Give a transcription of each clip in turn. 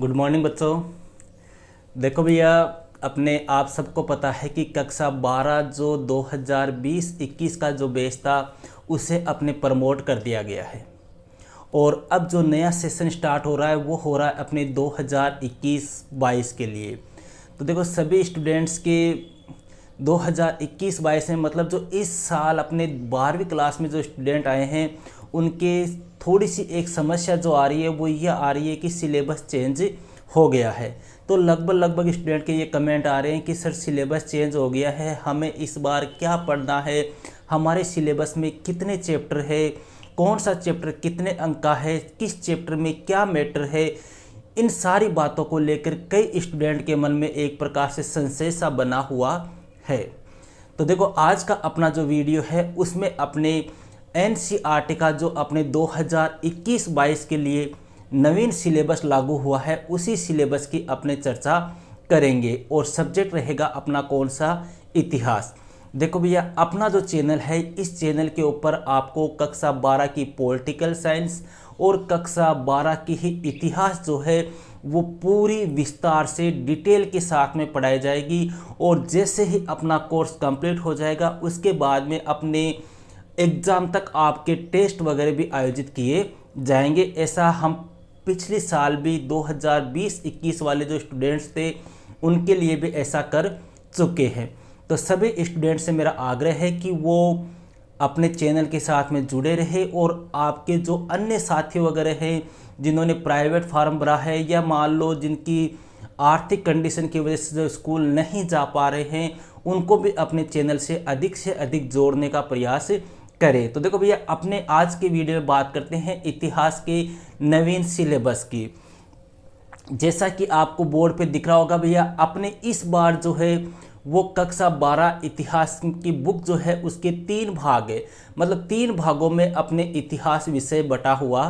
Good morning बच्चों। देखो भैया, अपने आप सबको पता है कि कक्षा 12 जो 2020-21 का जो बैच था उसे अपने प्रमोट कर दिया गया है और अब जो नया सेशन स्टार्ट हो रहा है वो हो रहा है अपने 2021-22 के लिए। तो देखो, सभी स्टूडेंट्स के 2021-22 में मतलब जो इस साल अपने 12वीं क्लास में जो स्टूडेंट आए हैं उनके थोड़ी सी एक समस्या जो आ रही है वो ये आ रही है कि सिलेबस चेंज हो गया है। तो लगभग स्टूडेंट के ये कमेंट आ रहे हैं कि सर सिलेबस चेंज हो गया है, हमें इस बार क्या पढ़ना है, हमारे सिलेबस में कितने चैप्टर है, कौन सा चैप्टर कितने अंक का है, किस चैप्टर में क्या मैटर है। इन सारी बातों को लेकर कई स्टूडेंट के मन में एक प्रकार से संशय सा बना हुआ है। तो देखो, आज का अपना जो वीडियो है उसमें अपने एनसीईआरटी का जो अपने 2021-22 के लिए नवीन सिलेबस लागू हुआ है उसी सिलेबस की अपने चर्चा करेंगे और सब्जेक्ट रहेगा अपना कौन सा, इतिहास। देखो भैया, अपना जो चैनल है इस चैनल के ऊपर आपको कक्षा 12 की पॉलिटिकल साइंस और कक्षा 12 की ही इतिहास जो है वो पूरी विस्तार से डिटेल के साथ में पढ़ाई जाएगी और जैसे ही अपना कोर्स कंप्लीट हो जाएगा उसके बाद में अपने एग्ज़ाम तक आपके टेस्ट वगैरह भी आयोजित किए जाएंगे। ऐसा हम पिछले साल भी 2020-21 वाले जो स्टूडेंट्स थे उनके लिए भी ऐसा कर चुके हैं। तो सभी स्टूडेंट्स से मेरा आग्रह है कि वो अपने चैनल के साथ में जुड़े रहे और आपके जो अन्य साथी वगैरह हैं जिन्होंने प्राइवेट फार्म भरा है या मान लो जिनकी आर्थिक कंडीशन की वजह से जो स्कूल नहीं जा पा रहे हैं उनको भी अपने चैनल से अधिक जोड़ने का प्रयास करें। तो देखो भैया, अपने आज के वीडियो में बात करते हैं इतिहास के नवीन सिलेबस की। जैसा कि आपको बोर्ड पे दिख रहा होगा भैया, अपने इस बार जो है वो कक्षा 12 इतिहास की बुक जो है उसके 3 भाग है, मतलब 3 भागों में अपने इतिहास विषय बटा हुआ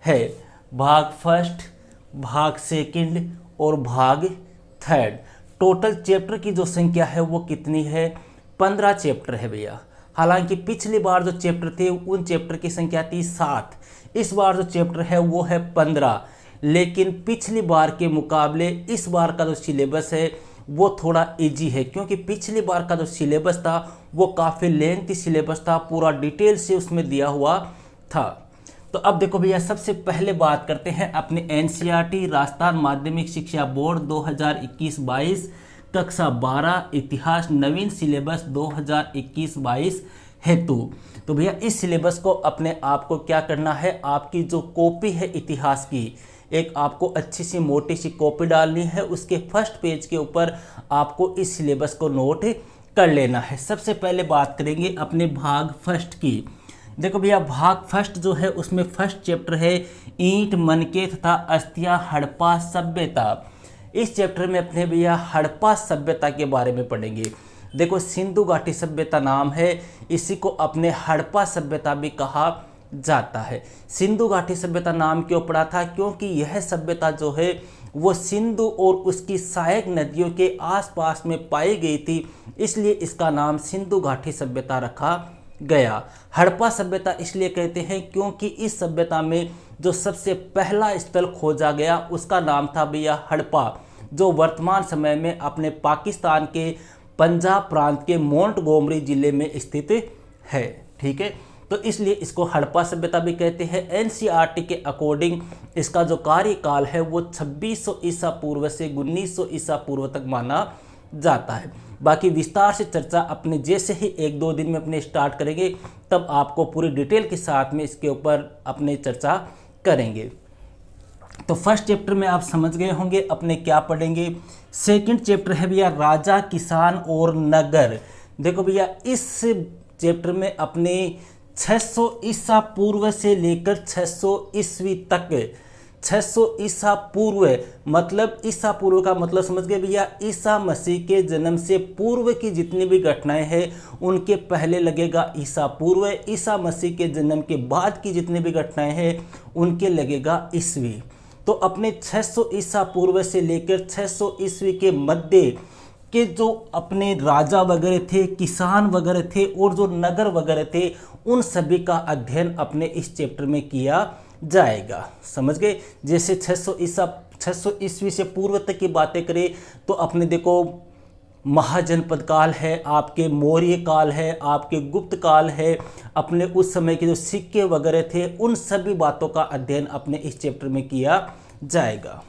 है। भाग फर्स्ट, भाग सेकंड और भाग थर्ड। टोटल चैप्टर की जो संख्या है वो कितनी है, 15 चैप्टर है भैया। हालांकि पिछली बार जो चैप्टर थे उन चैप्टर की संख्या थी 7, इस बार जो चैप्टर है वो है 15। लेकिन पिछली बार के मुकाबले इस बार का जो सिलेबस है वो थोड़ा इजी है, क्योंकि पिछली बार का जो सिलेबस था वो काफ़ी लेंथी सिलेबस था, पूरा डिटेल से उसमें दिया हुआ था। तो अब देखो भैया, सबसे पहले बात करते हैं अपने एनसीईआरटी राजस्थान माध्यमिक शिक्षा बोर्ड 2021-22 कक्षा 12 इतिहास नवीन सिलेबस 2021-22 हेतु। तो भैया, इस सिलेबस को अपने आप को क्या करना है, आपकी जो कॉपी है इतिहास की एक आपको अच्छी सी मोटी सी कॉपी डालनी है, उसके फर्स्ट पेज के ऊपर आपको इस सिलेबस को नोट कर लेना है। सबसे पहले बात करेंगे अपने भाग फर्स्ट की। देखो भैया, भाग फर्स्ट जो है उसमें फर्स्ट चैप्टर है ईंट, मनके तथा अस्थियां हड़प्पा सभ्यता। इस चैप्टर में अपने भैया हड़प्पा सभ्यता के बारे में पढ़ेंगे। देखो, सिंधु घाटी सभ्यता नाम है, इसी को अपने हड़प्पा सभ्यता भी कहा जाता है। सिंधु घाटी सभ्यता नाम क्यों पड़ा था, क्योंकि यह सभ्यता जो है वो सिंधु और उसकी सहायक नदियों के आसपास में पाई गई थी, इसलिए इसका नाम सिंधु घाटी सभ्यता रखा गया। हड़प्पा सभ्यता इसलिए कहते हैं क्योंकि इस सभ्यता में जो सबसे पहला स्थल खोजा गया उसका नाम था भैया हड़प्पा, जो वर्तमान समय में अपने पाकिस्तान के पंजाब प्रांत के मोंटगोमरी जिले में स्थित है। ठीक है, तो इसलिए इसको हड़प्पा सभ्यता भी कहते हैं। एनसीईआरटी के अकॉर्डिंग इसका जो कार्यकाल है वो 2600 ईसा पूर्व से 1900 ईसा पूर्व तक माना जाता है। बाकी विस्तार से चर्चा अपने जैसे ही 1-2 दिन में अपने स्टार्ट करेंगे तब आपको पूरी डिटेल के साथ में इसके ऊपर अपने चर्चा करेंगे। तो फर्स्ट चैप्टर में आप समझ गए होंगे अपने क्या पढ़ेंगे। सेकंड चैप्टर है भैया राजा, किसान और नगर। देखो भैया, इस चैप्टर में अपने 600 ईसा पूर्व से लेकर 600 ईस्वी तक, 600 ईसा पूर्व मतलब ईसा पूर्व का मतलब समझ गए भैया, ईसा मसीह के जन्म से पूर्व की जितनी भी घटनाएं हैं उनके पहले लगेगा ईसा पूर्व, ईसा मसीह के जन्म के बाद की जितनी भी घटनाएं हैं उनके लगेगा ईस्वी। तो अपने 600 ईसा पूर्व से लेकर 600 ईस्वी के मध्य के जो अपने राजा वगैरह थे, किसान वगैरह थे और जो नगर वगैरह थे, उन सभी का अध्ययन अपने इस चैप्टर में किया जाएगा। समझ गए, जैसे 600 ईस्वी से पूर्व तक की बातें करें तो अपने देखो महाजनपद काल है, आपके मौर्य काल है, आपके गुप्त काल है, अपने उस समय के जो सिक्के वगैरह थे उन सभी बातों का अध्ययन अपने इस चैप्टर में किया जाएगा।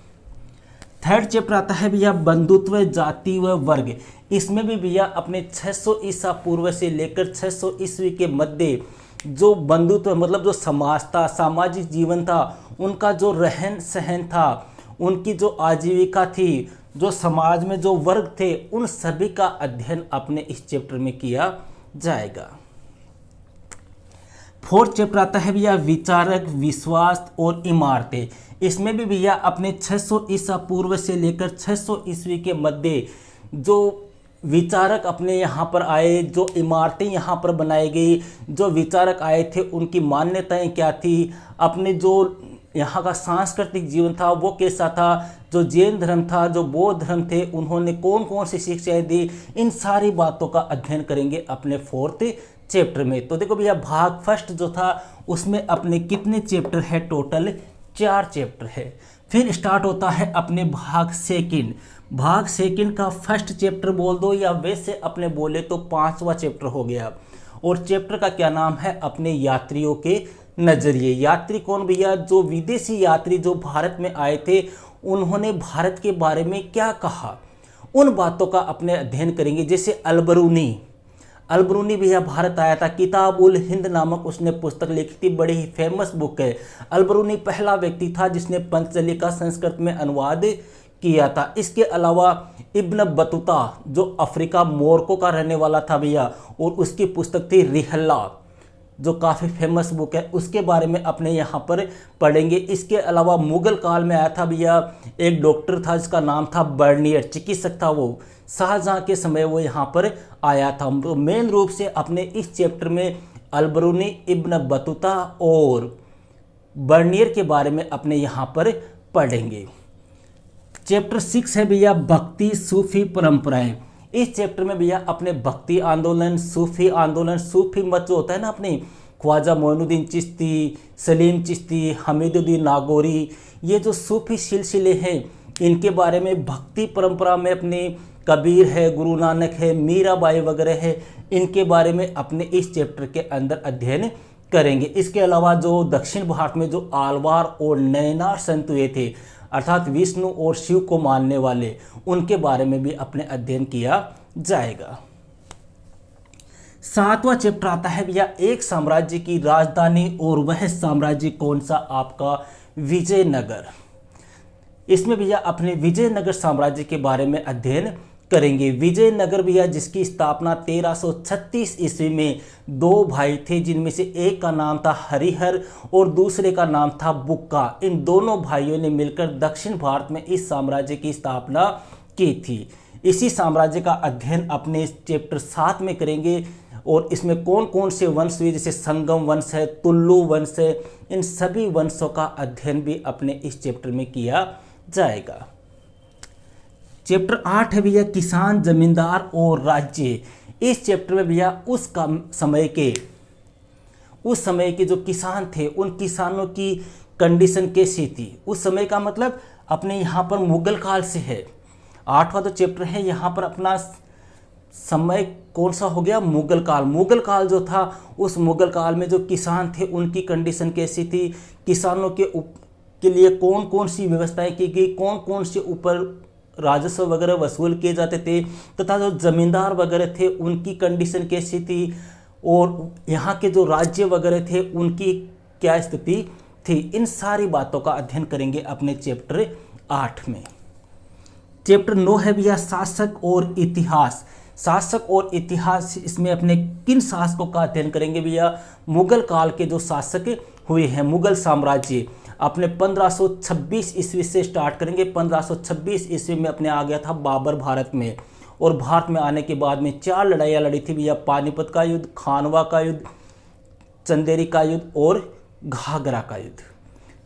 थर्ड चैप्टर आता है भैया बंधुत्व, जाति व वर्ग। इसमें भी भैया अपने 600 ईसा पूर्व से लेकर 600 ईस्वी के मध्य जो बंधुत्व मतलब जो समाज था, सामाजिक जीवन था, उनका जो रहन सहन था, उनकी जो आजीविका थी, जो समाज में जो वर्ग थे, उन सभी का अध्ययन अपने इस चैप्टर में किया जाएगा। फोर्थ चैप्टर आता है भैया विचारक, विश्वास और इमारतें। इसमें भी भैया अपने 600 ईसा पूर्व से लेकर 600 ईस्वी के मध्य जो विचारक अपने यहाँ पर आए, जो इमारतें यहाँ पर बनाई गई, जो विचारक आए थे उनकी मान्यताएं क्या थी, अपने जो यहाँ का सांस्कृतिक जीवन था वो कैसा था, जो जैन धर्म था, जो बौद्ध धर्म थे, उन्होंने कौन कौन सी शिक्षाएं दी, इन सारी बातों का अध्ययन करेंगे अपने फोर्थ चैप्टर में। तो देखो भैया भाग फर्स्ट जो था उसमें अपने कितने चैप्टर है, टोटल 4 चैप्टर है। फिर स्टार्ट होता है अपने भाग सेकंड। भाग सेकंड का फर्स्ट चैप्टर बोल दो या वैसे अपने बोले तो 5वां चैप्टर हो गया। और चैप्टर का क्या नाम है, अपने यात्रियों के नजरिए। यात्री कौन भैया, जो विदेशी यात्री जो भारत में आए थे उन्होंने भारत के बारे में क्या कहा, उन बातों का अपने अध्ययन करेंगे। जैसे अलबरूनी भैया भारत आया था, किताब उल हिंद नामक उसने पुस्तक लिखी थी, बड़ी ही फेमस बुक है। अलबरूनी पहला व्यक्ति था जिसने पंतजलि का संस्कृत में अनुवाद किया था। इसके अलावा इब्न बतूता जो अफ्रीका मोरक्को का रहने वाला था भैया, और उसकी पुस्तक थी रिहल्ला जो काफ़ी फेमस बुक है, उसके बारे में अपने यहाँ पर पढ़ेंगे। इसके अलावा मुगल काल में आया था भैया एक डॉक्टर था जिसका नाम था बर्नियर, चिकित्सक था वो, शाहजहाँ के समय वो यहाँ पर आया था। तो मेन रूप से अपने इस चैप्टर में अलबरूनी, इब्न बतूता और बर्नियर के बारे में अपने यहाँ पर पढ़ेंगे। चैप्टर 6 है भैया भक्ति, सूफी परंपराएं। इस चैप्टर में भैया अपने भक्ति आंदोलन, सूफी मत जो होता है ना, अपने ख्वाजा मोइनुद्दीन चिश्ती, सलीम चिश्ती, हमीदुद्दीन नागौरी, ये जो सूफी सिलसिले हैं इनके बारे में, भक्ति परंपरा में अपने कबीर है, गुरु नानक है, मीराबाई वगैरह है, इनके बारे में अपने इस चैप्टर के अंदर अध्ययन करेंगे। इसके अलावा जो दक्षिण भारत में जो आलवार और नयनार संत हुए थे, अर्थात विष्णु और शिव को मानने वाले, उनके बारे में भी अपने अध्ययन किया जाएगा। 7वां चैप्टर आता है भैया एक साम्राज्य की राजधानी, और वह साम्राज्य कौन सा, आपका विजयनगर। इसमें भैया अपने विजयनगर साम्राज्य के बारे में अध्ययन करेंगे। विजयनगर भैया जिसकी स्थापना 1336 ईस्वी में 2 भाई थे, जिनमें से एक का नाम था हरिहर और दूसरे का नाम था बुक्का। इन दोनों भाइयों ने मिलकर दक्षिण भारत में इस साम्राज्य की स्थापना की थी। इसी साम्राज्य का अध्ययन अपने चैप्टर 7 में करेंगे। और इसमें कौन कौन से वंश हुए, जैसे संगम वंश है, तुल्लु वंश है, इन सभी वंशों का अध्ययन भी अपने इस चैप्टर में किया जाएगा। चैप्टर 8 है भैया किसान, जमींदार और राज्य। इस चैप्टर में भैया उस समय के जो किसान थे उन किसानों की कंडीशन कैसी थी उस समय का, मतलब अपने यहाँ पर मुगल काल से है। 8वां जो चैप्टर है यहाँ पर अपना समय कौन सा हो गया, मुगल काल। मुगल काल जो था उस मुगल काल में जो किसान थे उनकी कंडीशन कैसी थी, किसानों के लिए कौन कौन सी व्यवस्थाएं की गई, कौन कौन से ऊपर राजस्व वगैरह वसूल किए जाते थे, तथा जो जमींदार वगैरह थे उनकी कंडीशन कैसी थी, और यहाँ के जो राज्य वगैरह थे उनकी क्या स्थिति थी। इन सारी बातों का अध्ययन करेंगे अपने चैप्टर 8 में। चैप्टर 9 है भैया शासक और इतिहास। शासक और इतिहास, इसमें अपने किन शासकों का अध्ययन करेंगे भैया, मुगल काल के जो शासक हुए हैं, मुगल साम्राज्य अपने 1526 ईस्वी से स्टार्ट करेंगे। 1526 ईस्वी में अपने आ गया था बाबर भारत में, और भारत में आने के बाद में 4 लड़ाइयाँ लड़ी थी भैया, पानीपत का युद्ध, खानवा का युद्ध, चंदेरी का युद्ध और घाघरा का युद्ध।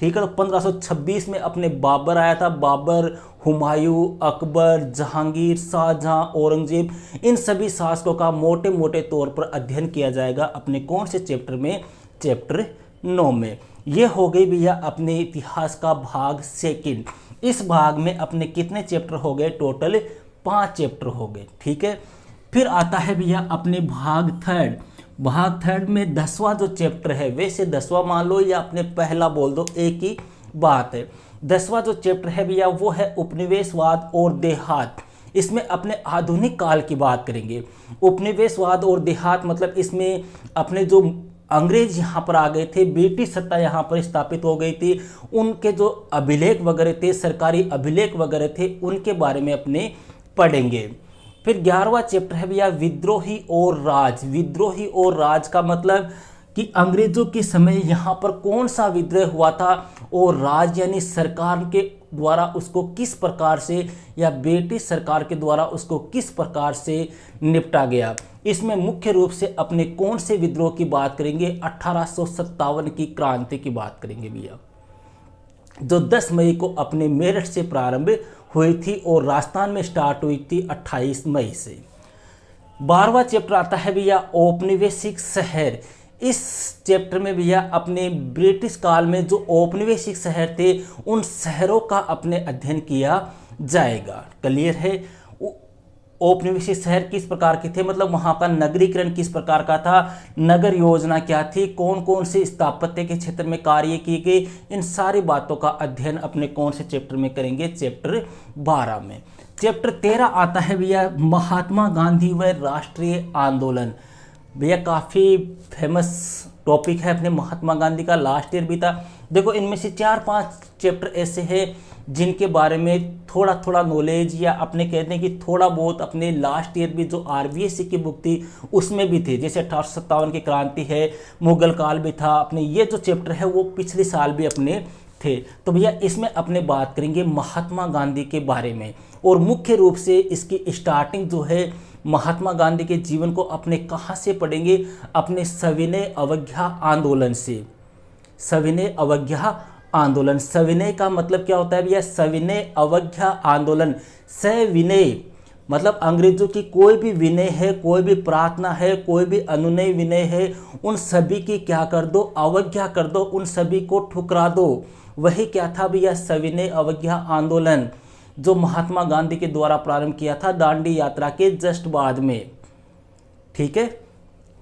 ठीक है, तो 1526 में अपने बाबर आया था। बाबर, हुमायूं, अकबर, जहांगीर, शाहजहां, औरंगजेब, इन सभी शासकों का मोटे मोटे तौर पर अध्ययन किया जाएगा अपने कौन से चैप्टर में, चैप्टर 9 में। ये हो गई भैया अपने इतिहास का भाग सेकंड। इस भाग में अपने कितने चैप्टर हो गए? टोटल 5 चैप्टर हो गए। ठीक है, फिर आता है भैया अपने भाग थर्ड। भाग थर्ड में 10वां जो चैप्टर है, वैसे 10वां मान लो या अपने पहला बोल दो, एक ही बात है। 10वां जो चैप्टर है भैया वो है उपनिवेशवाद और देहात। इसमें अपने आधुनिक काल की बात करेंगे। उपनिवेशवाद और देहात मतलब इसमें अपने जो अंग्रेज यहाँ पर आ गए थे, ब्रिटिश सत्ता यहाँ पर स्थापित हो गई थी, उनके जो अभिलेख वगैरह थे, सरकारी अभिलेख वगैरह थे, उनके बारे में अपने पढ़ेंगे। फिर 11वां चैप्टर है भैया विद्रोही और राज। विद्रोही और राज का मतलब कि अंग्रेजों के समय यहाँ पर कौन सा विद्रोह हुआ था और राज यानी सरकार के द्वारा उसको किस प्रकार से या ब्रिटिश सरकार के द्वारा उसको किस प्रकार से निपटा गया। इसमें मुख्य रूप से अपने कौन से विद्रोह की बात करेंगे? 1857 की क्रांति की बात करेंगे भैया, जो 10 मई को अपने मेरठ से प्रारंभ हुई थी और राजस्थान में स्टार्ट हुई थी 28 मई से। 12वां चैप्टर आता है भैया औपनिवेशिक शहर। इस चैप्टर में भैया अपने ब्रिटिश काल में जो औपनिवेशिक शहर थे उन शहरों का अपने अध्ययन किया जाएगा। क्लियर है? औपनिवेशिक शहर किस प्रकार के थे, मतलब वहाँ का नगरीकरण किस प्रकार का था, नगर योजना क्या थी, कौन कौन से स्थापत्य के क्षेत्र में कार्य किए गए, इन सारी बातों का अध्ययन अपने कौन से चैप्टर में करेंगे? चैप्टर 12 में। चैप्टर 13 आता है भैया महात्मा गांधी व राष्ट्रीय आंदोलन। भैया काफ़ी फेमस टॉपिक है अपने महात्मा गांधी का, लास्ट ईयर भी था। देखो इनमें से 4-5 चैप्टर ऐसे हैं जिनके बारे में थोड़ा थोड़ा नॉलेज या अपने कहते हैं कि थोड़ा बहुत अपने लास्ट ईयर भी जो आरबीएससी की बुक थी उसमें भी थे। जैसे 1857 की क्रांति है, मुगल काल भी था, अपने ये जो चैप्टर है वो पिछले साल भी अपने थे। तो भैया इसमें अपने बात करेंगे महात्मा गांधी के बारे में और मुख्य रूप से इसकी स्टार्टिंग जो है महात्मा गांधी के जीवन को अपने कहाँ से पढ़ेंगे? अपने सविनय अवज्ञा आंदोलन से। सविनय अवज्ञा आंदोलन, सविनय का मतलब क्या होता है भैया? सविनय अवज्ञा आंदोलन। सविनय मतलब अंग्रेजों की कोई भी विनय है, कोई भी प्रार्थना है, कोई भी अनुनय विनय है, उन सभी की क्या कर दो? अवज्ञा कर दो, उन सभी को ठुकरा दो। वही क्या था भैया? सविनय अवज्ञा आंदोलन, जो महात्मा गांधी के द्वारा प्रारंभ किया था दांडी यात्रा के जस्ट बाद में। ठीक है,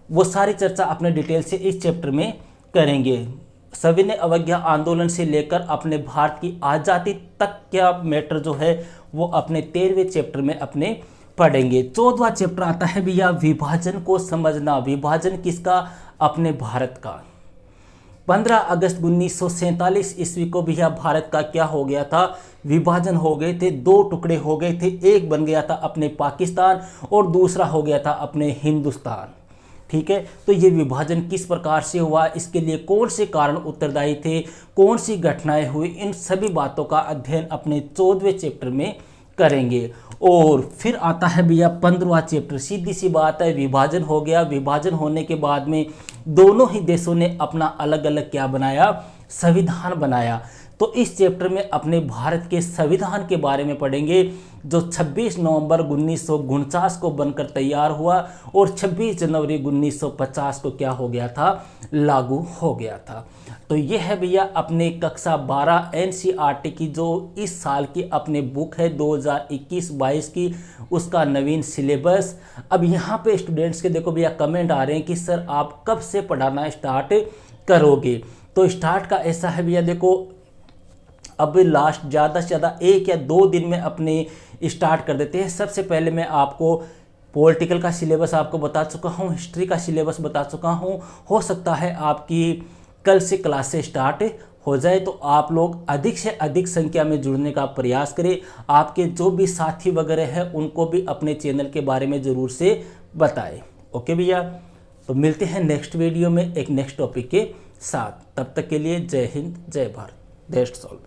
वो सारी चर्चा अपने डिटेल से इस चैप्टर में करेंगे। सविनय अवज्ञा आंदोलन से लेकर अपने भारत की आज़ादी तक क्या मैटर जो है वो अपने 13वें चैप्टर में अपने पढ़ेंगे। 14वां चैप्टर आता है भैया विभाजन को समझना। विभाजन किसका? अपने भारत का। 15 अगस्त 1947 ईस्वी को भैया भारत का क्या हो गया था? विभाजन हो गए थे, 2 टुकड़े हो गए थे। एक बन गया था अपने पाकिस्तान और दूसरा हो गया था अपने हिंदुस्तान। ठीक है, तो ये विभाजन किस प्रकार से हुआ, इसके लिए कौन से कारण उत्तरदायी थे, कौन सी घटनाएं हुई, इन सभी बातों का अध्ययन अपने 14वें चैप्टर में करेंगे। और फिर आता है भैया 15वां चैप्टर। सीधी सी बात है, विभाजन हो गया। विभाजन होने के बाद में दोनों ही देशों ने अपना अलग अलग क्या बनाया? संविधान बनाया। तो इस चैप्टर में अपने भारत के संविधान के बारे में पढ़ेंगे, जो 26 नवंबर 1949 को बनकर तैयार हुआ और 26 जनवरी 1950 को क्या हो गया था? लागू हो गया था। तो ये है भैया अपने कक्षा 12 एनसीईआरटी की जो इस साल की अपने बुक है 2021-22 की, उसका नवीन सिलेबस। अब यहाँ पे स्टूडेंट्स के देखो भैया कमेंट आ रहे हैं कि सर आप कब से पढ़ाना स्टार्ट करोगे? तो स्टार्ट का ऐसा है भैया, देखो अब लास्ट ज़्यादा से ज़्यादा 1 या 2 दिन में अपने स्टार्ट कर देते हैं। सबसे पहले मैं आपको पॉलिटिकल का सिलेबस आपको बता चुका हूँ, हिस्ट्री का सिलेबस बता चुका हूँ। हो सकता है आपकी कल से क्लासेस स्टार्ट हो जाए, तो आप लोग अधिक से अधिक संख्या में जुड़ने का प्रयास करें। आपके जो भी साथी वगैरह हैं उनको भी अपने चैनल के बारे में ज़रूर से बताएं। ओके भैया, तो मिलते हैं नेक्स्ट वीडियो में एक नेक्स्ट टॉपिक के साथ। तब तक के लिए जय हिंद, जय भारत। That's all.